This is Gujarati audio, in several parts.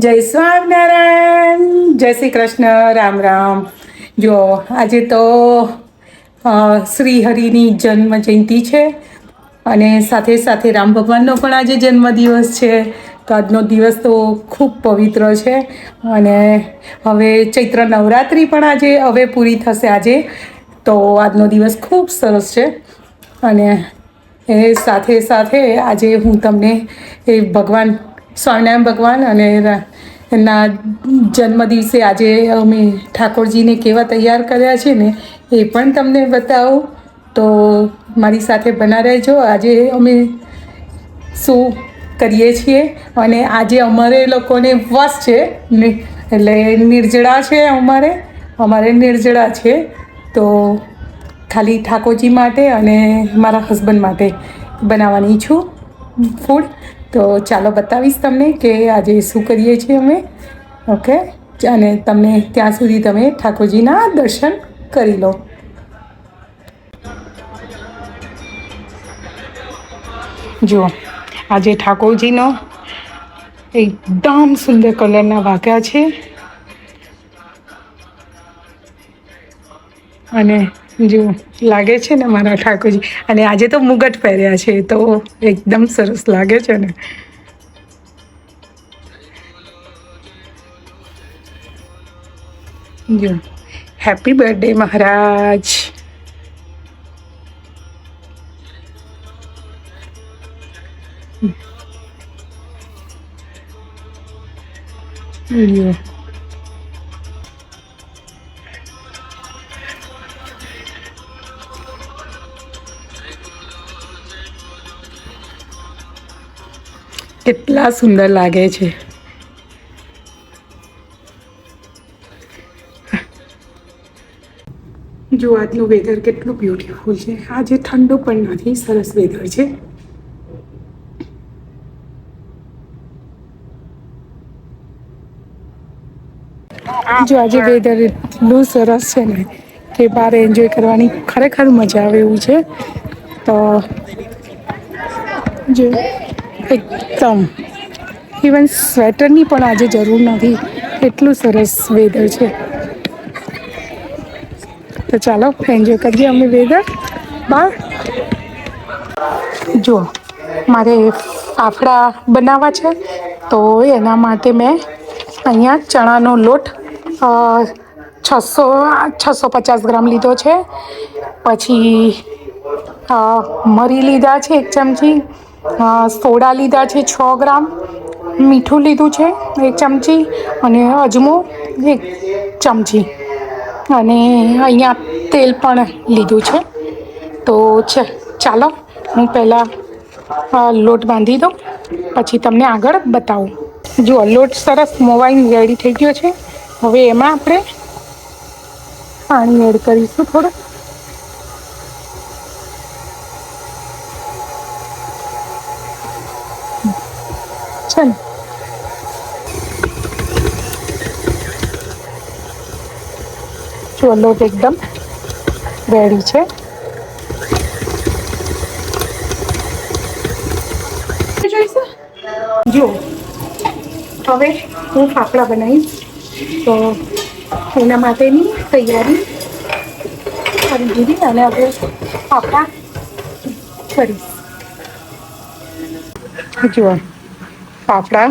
જય સ્વામિનારાયણ, જય શ્રી કૃષ્ણ, રામ રામ. જો આજે તો શ્રી હરિની જન્મ જયંતિ છે અને સાથે સાથે રામ ભગવાનનો પણ આજે જન્મદિવસ છે. તો આજનો દિવસ તો ખૂબ પવિત્ર છે અને હવે ચૈત્ર નવરાત્રિ પણ આજે હવે પૂરી થશે આજે. તો આજનો દિવસ ખૂબ સરસ છે અને એ સાથે સાથે આજે હું તમને એ ભગવાન સ્વામિનારાયણ ભગવાન અને એમના જન્મ દિવસે આજે અમે ઠાકોરજીને કેવા તૈયાર કર્યા છે ને એ પણ તમને બતાવું. તો મારી સાથે બના રહેજો. આજે અમે શું કરીએ છીએ અને આજે અમારે લોકોને ઉપવાસ છે ને, એટલે નિર્જળા છે. અમારે નિર્જળા છે. તો ખાલી ઠાકોરજી માટે અને મારા હસબન્ડ માટે બનાવવાની છું ફૂડ. તો ચાલો બતાવીશ તમને કે આજે શું કરીએ છીએ અમે. ઓકે, અને તમને ત્યાં સુધી તમે ઠાકોરજીના દર્શન કરી લો. જુઓ, આજે ઠાકોરજીનો એકદમ સુંદર કલરના વાઘા છે અને જો લાગે છે ને મારા ઠાકોરજી. અને આજે તો મુગટ પહેર્યા છે તો એકદમ સરસ લાગે છે ને. જો, હેપી બર્થડે મહારાજ. જો કેટલા સુંદર લાગે છે. જો આજનું વેધર કેટલું બ્યુટીફુલ છે. આજે ઠંડુ પણ નથી, સરસ વેધર છે. જો આજે વેધર એટલું સરસ છે ને કે બહાર એન્જોય કરવાની ખરેખર મજા આવે એવું છે. તો જો એકદમ ઇવન સ્વેટરની પણ આજે જરૂર નથી, એટલું સરસ વેધર છે. તો ચાલો એન્જોય કરીએ અમે વેધર બહાર. જુઓ, મારે ફાફડા બનાવવા છે તો એના માટે મેં અહીંયા ચણાનો લોટ 650 ગ્રામ લીધો છે. પછી મરી લીધા છે 1 ચમચી, સોડા લીધા છે 6 ગ્રામ, મીઠું લીધું છે 1 ચમચી અને અજમો 1 ચમચી અને અહીંયા તેલ પણ લીધું છે. તો ચાલો હું પહેલાં લોટ બાંધી દઉં, પછી તમને આગળ બતાવું. જુઓ, લોટ સરસ મોવાઈને રેડી થઈ ગયો છે. હવે એમાં આપણે પાણી એડ કરીશું થોડું. છે ને, જુઓ લોટ એકદમ રેડી છે. જો હવે હું ફાફડા બનાવીશ તો એના માટેની તૈયારી કરી દીધી અને હવે ફાફડા કરીશ. જુઓ, ફાફડા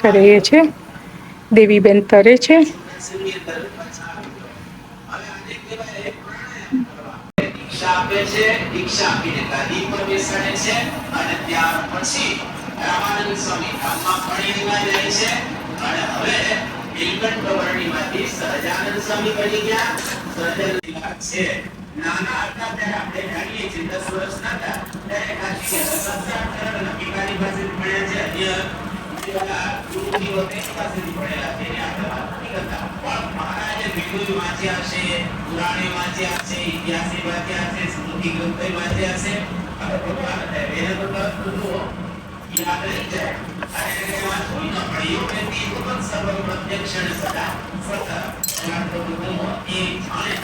કરીએ છે. દેવીબેન તરે છે. આપે છે, દીક્ષા આપીને ગાદી પર બેસાડે છે અને ત્યાર પછી રામાનંદ સ્વામી ધામમાં પરણીમાં જાય છે. અને હવે નીલકંઠ વર્ણીમાંથી સહજાનંદ સ્વામી બની ગયા. સહજાનંદ છે નાના હતા ત્યારે આપણે જાણીએ છીએ 10 વર્ષના હતા ત્યારે કાશી સત્સંગ નબીકારી પાસે ભણ્યા છે. અન્ય ગુરુજીઓ તેની પાસેથી ભણેલા છે. એને આપણે વાત નથી કરતા, પણ મહારાજે વિદ્યુત વાંચ્યા છે, પુરાણે વાંચ્યા છે, ઇતિહાસે વાંચ્યા છે, સ્મૃતિ ગ્રંથે વાંચ્યા છે. અને ભગવાન એને તો બધું યાદ રહી જાય. અને એમાં કોઈ ન પડ્યું કે તે પણ સર્વ પ્રત્યક્ષ સદા સત તો બધું એ જાણે.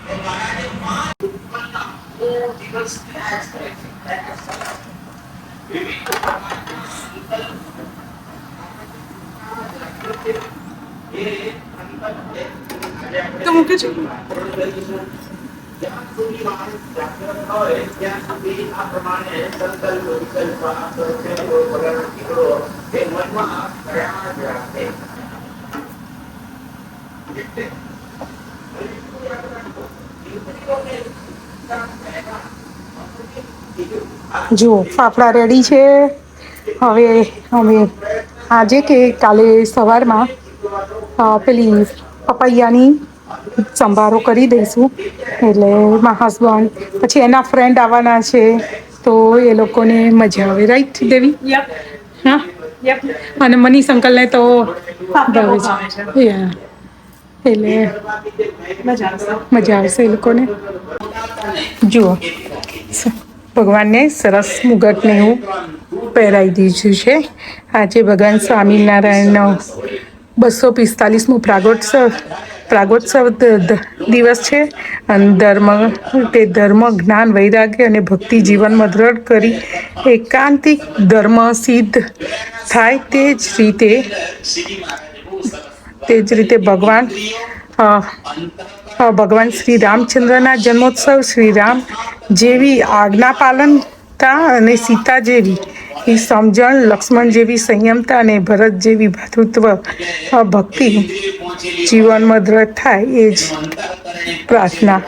તો મહારાજે 5 ઉપરના દિવસ પ્રયાસ કરે છે. વિવિધ પ્રકારના સંકલ્પ તો મૂકે છે જ્યાં સુધી માણસ જાગ્રત હોય ત્યાં સુધી આ પ્રમાણે સંકલ્પ વિકલ્પ આકર્ષણ વગર નીકળો એ મનમાં પ્રયાસ રાખે. જો ફાફડા રેડી છે. હવે અમે આજે કે કાલે સવારમાં પેલી પપૈયાની સંભારો કરી દઈશું. એટલે મારા હસબન્ડ પછી એના ફ્રેન્ડ આવવાના છે, તો એ લોકોને મજા આવે, રાઈટ દેવી? હા. અને મનીષ અંકલને તો ભાવે છે. Yeah. એટલે મજા આવશે એ લોકોને. જુઓ, ભગવાનને સરસ મુગટને એવું પહેરાવી દીધું છે. આજે ભગવાન સ્વામિનારાયણનો 245મો પ્રાગોત્સવ દિવસ છે. અને ધર્મ જ્ઞાન વૈરાગ્ય અને ભક્તિ જીવનમાં દ્રઢ કરી એકાંતિક ધર્મ સિદ્ધ થાય. તે જ રીતે ભગવાન શ્રી રામચંદ્રના જન્મોત્સવ, શ્રી રામ જેવી આજ્ઞા પાલનતા અને સીતા જેવી સમજણ, લક્ષ્મણ જેવી સંયમતા અને ભરત જેવી ભાતૃત્વ ભક્તિ જીવનમાં દ્રઢ થાય એ જ પ્રાર્થના.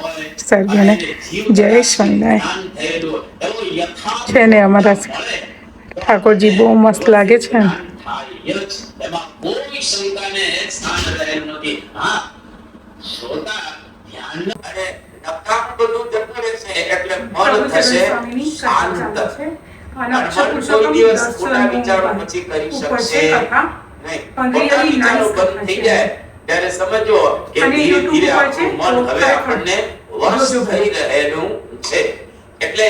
સર્વને જય સ્વામિનારાયણ. છે ને અમારા ઠાકોરજી બહુ મસ્ત લાગે છે ને. એમાં કોઈ શંકાને સ્થાન રહેલું નથી. હા, શ્રોતા ધ્યાન અને નકામ બધું જતું રહેશે એટલે મન થશે શાંત. અને મન કોઈ દિવસ ખોટા વિચારો પછી કરી શકશે નહીં. ખોટા વિચારો બંધ થઈ જાય ત્યારે સમજો કે ધીરે ધીરે આપણું મન હવે આપણને વશ થઈ રહેલું છે. એટલે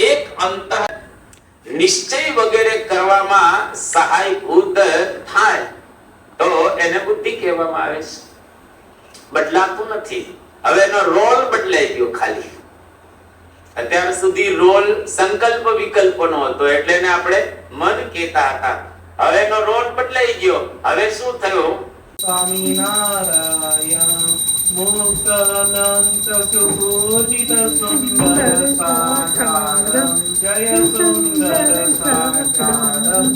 એક અંતર નિશ્ચય વગેરે કરવામાં સહાયભૂત થાય તો એને બુદ્ધિ કહેવામાં આવે છે. બદલાતું નથી. હવે એનો રોલ બદલાઈ ગયો. ખાલી અત્યાર સુધી રોલ સંકલ્પ વિકલ્પનો હતો એટલે એને આપણે મન કહેતા હતા. હવે એનો રોલ બદલાઈ ગયો. હવે શું થયું? સ્વામિનારાયણ મુક્તાનંત સુપૂજિત સુંદર સાકારમ જય સુંદર સાકારમ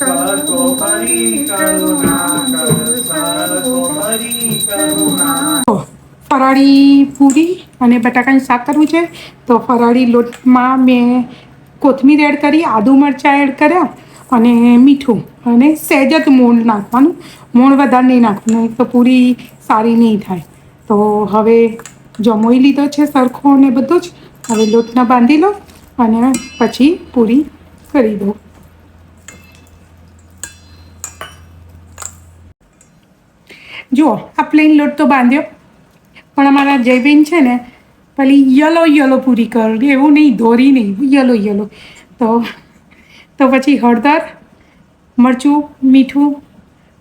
સર્વોપરી કરુણાકર સર્વોપરી કરુણા. ફરાળી પૂરી અને બટાકાનું શાક કરવું છે. તો ફરાળી લોટમાં મેં કોથમીર એડ કરી, આદુ મરચાં એડ કર્યા અને મીઠું અને સહેજ જ મોણ નાખવાનું. મોણ વધારે નહીં નાખવાનું, તો પૂરી સારી નહીં થાય. તો હવે જમોઈ લીધો છે સરખો ને બધું જ. હવે લોટના બાંધી લો અને પછી પૂરી કરી દો. જુઓ, આ પ્લેન લોટ તો બાંધ્યો, પણ અમારા જયબેન છે ને પેલી યલો પૂરી કર, એવું નહીં, દોરી નહીં, યલો. તો પછી હળદર, મરચું, મીઠું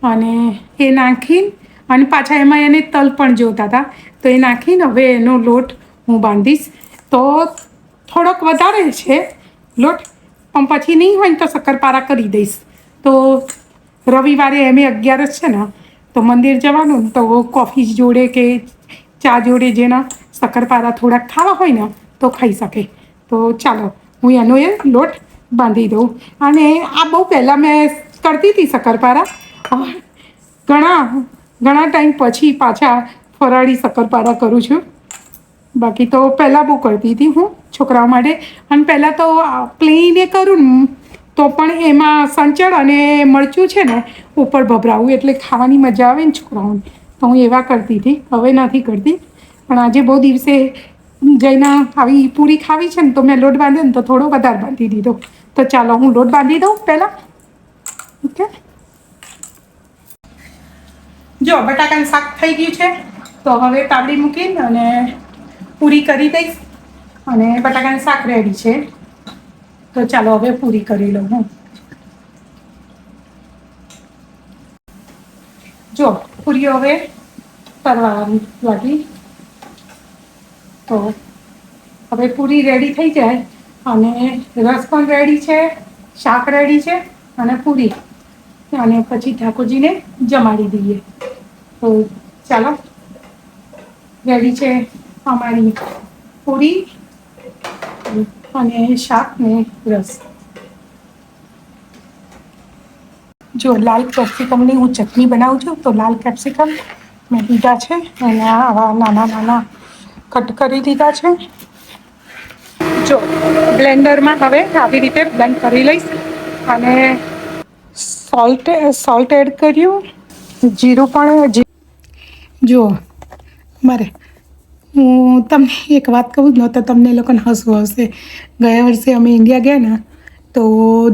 અને એ નાખીને અને પાછા એમાં એને તલ પણ જોતા હતા, તો એ નાખીને હવે એનો લોટ હું બાંધીશ. તો થોડોક વધારે છે લોટ, પણ પછી નહીં હોય ને તો શક્કરપારા કરી દઈશ. તો રવિવારે એમે 11 છે ને, તો મંદિર જવાનું, તો કોફી જોડે કે ચા જોડે જેના શક્કરપારા થોડાક ખાવા હોય ને તો ખાઈ શકે. તો ચાલો હું એનો એ લોટ બાંધી દઉં. અને આ બહુ પહેલાં મેં કરતી હતી શક્કરપારા, ઘણા ટાઈમ પછી પાછા ફરાળી શક્કરપારા કરું છું. બાકી તો પહેલાં બહુ કરતી હતી હું છોકરાઓ માટે. અને પહેલાં તો પ્લેન એ કરું ને તો પણ એમાં સંચળ અને મરચું છે ને ઉપર ભભરાવું એટલે ખાવાની મજા આવે ને છોકરાઓને, તો હું એવા કરતી હતી. હવે નથી કરતી, પણ આજે બહુ દિવસે જઈને આવી પૂરી ખાવી છે ને તો મેં લોટ બાંધ્યો ને તો થોડો વધારે બાંધી દીધો. તો ચાલો હું લોટ બાંધી દઉં પહેલાં. ઓકે, જો બટાકાનું શાક થઈ ગયું છે, તો હવે તાવડી મૂકીને અને પૂરી કરી દઈશ. અને બટાકાનું શાક રેડી છે, તો ચાલો હવે પૂરી કરી લઉં હું. જો પૂરીઓ હવે તળવા લાગી, તો હવે પૂરી રેડી થઈ જાય અને રસ પણ રેડી છે, શાક રેડી છે અને પૂરી અને પછી ઠાકોરજીને જમાડી દઈએ. તો ચાલો, રેડી છે અમારી પૂરી અને શાક ને રસ. જો લાલ કેપ્સિકમની હું ચટણી બનાવું છું, તો લાલ કેપ્સિકમ મેં લીધા છે અને આવા નાના નાના કટ કરી દીધા છે. જો બ્લેન્ડરમાં હવે આવી રીતે બ્લેન્ડ કરી લઈશ અને સોલ્ટ એડ કર્યું, જીરું પણ. જો મારે હું તમને એક વાત કહું જ ન તો તમને લોકોને હસવું આવશે. ગયા વર્ષે અમે ઇન્ડિયા ગયા ને તો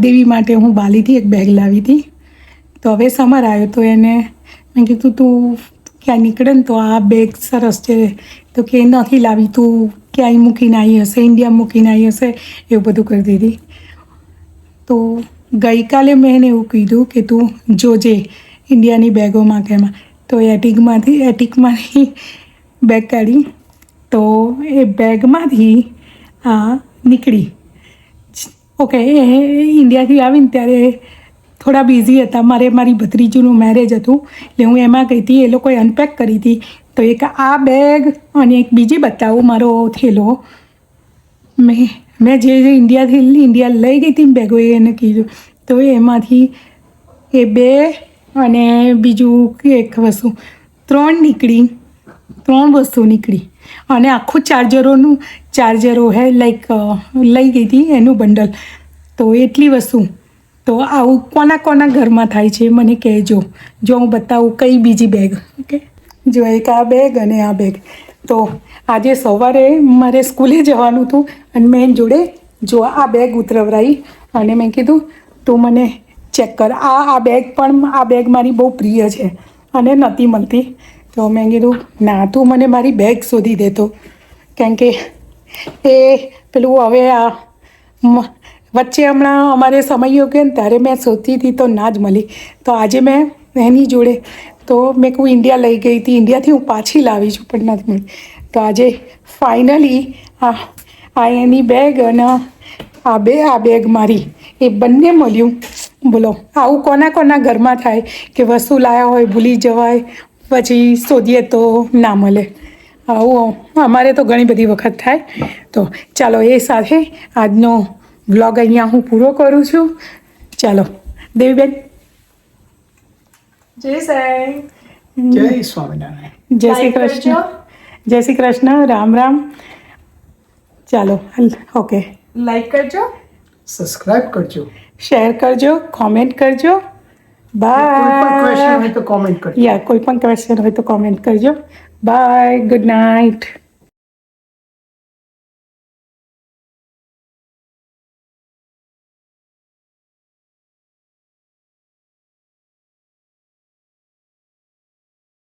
દેવી માટે હું બાલીથી એક બેગ લાવી હતી. તો હવે સમર આવ્યો તો એને મેં કીધું તું ક્યાં નીકળે ને તો આ બેગ સરસ છે, તો કે નથી લાવી, તું ક્યાંય મૂકીને આવી હશે, ઇન્ડિયા મૂકીને આવી હશે, એવું બધું કરી દીધી. તો ગઈકાલે મેં એને એવું કીધું કે તું જોજે ઇન્ડિયાની બેગોમાં કે એમાં. તો એટિકમાંથી બેગ કાઢી, તો એ બેગમાંથી નીકળી. ઓકે, એ ઇન્ડિયાથી આવીને ત્યારે થોડા બિઝી હતા, મારી ભત્રીજીનું મેરેજ હતું એટલે હું એમાં ગઈ હતી. એ લોકોએ અનપેક કરી હતી. તો એક આ બેગ અને એક બીજી બતાવું મારો થેલો. મેં જે ઇન્ડિયા લઈ ગઈ હતી બેગો એને કીધું, તો એમાંથી એ બે અને બીજું એક વસ્તુ, ત્રણ વસ્તુ નીકળી. અને આખું ચાર્જરો હે લાઈક લઈ ગઈ હતી એનું બંડલ. તો એટલી વસ્તુ. તો આવું કોના ઘરમાં થાય છે મને કહેજો. જો હું બતાવું કઈ બીજી બેગ. ઓકે, જો એક આ બેગ અને આ બેગ. તો આજે સવારે મારે સ્કૂલે જવાનું હતું અને મેં જોડે જો આ બેગ ઉતરવરાઈ અને મેં કીધું તું મને ચેક કર. આ બેગ મારી બહુ પ્રિય છે અને નહોતી મળતી. તો મેં કીધું ના, તું મને મારી બેગ શોધી દેતો, કેમ કે એ પેલું હવે વચ્ચે હમણાં અમારે સમય ગયો ને ત્યારે મેં શોધતી હતી તો ના જ મળી. તો આજે મેં એની જોડે તો મેં કહું ઇન્ડિયા લઈ ગઈ હતી, ઇન્ડિયાથી હું પાછી લાવી છું પણ નથી મળી. તો આજે ફાઇનલી આ એની બેગ અને આ બેગ મારી એ બંને મળ્યું. બોલો, આવું કોના ઘરમાં થાય કે વસ્તુ લાવ્યા હોય ભૂલી જવાય, પછી શોધીએ તો ના મળે. આવું અમારે તો ઘણી બધી વખત થાય. તો ચાલો, એ સાથે આજનો વ્લોગ અહીંયા હું પૂરો કરું છું. ચાલો દેવીબેન, જય સાંઈ, જય સ્વામિનારાયણ. જય શ્રી કૃષ્ણ, જય શ્રી કૃષ્ણ, રામ રામ. ચાલો, ઓકે, લાઈક કરજો, સબસ્ક્રાઇબ કરજો. શેર કરજો, કોમેન્ટ કરજો. કોઈ પણ ક્વેશ્ચન બાય. હોય તો કોમેન્ટ કરજો. કોઈ પણ ક્વેશ્ચન હોય તો કોમેન્ટ કરજો. Bye, good night.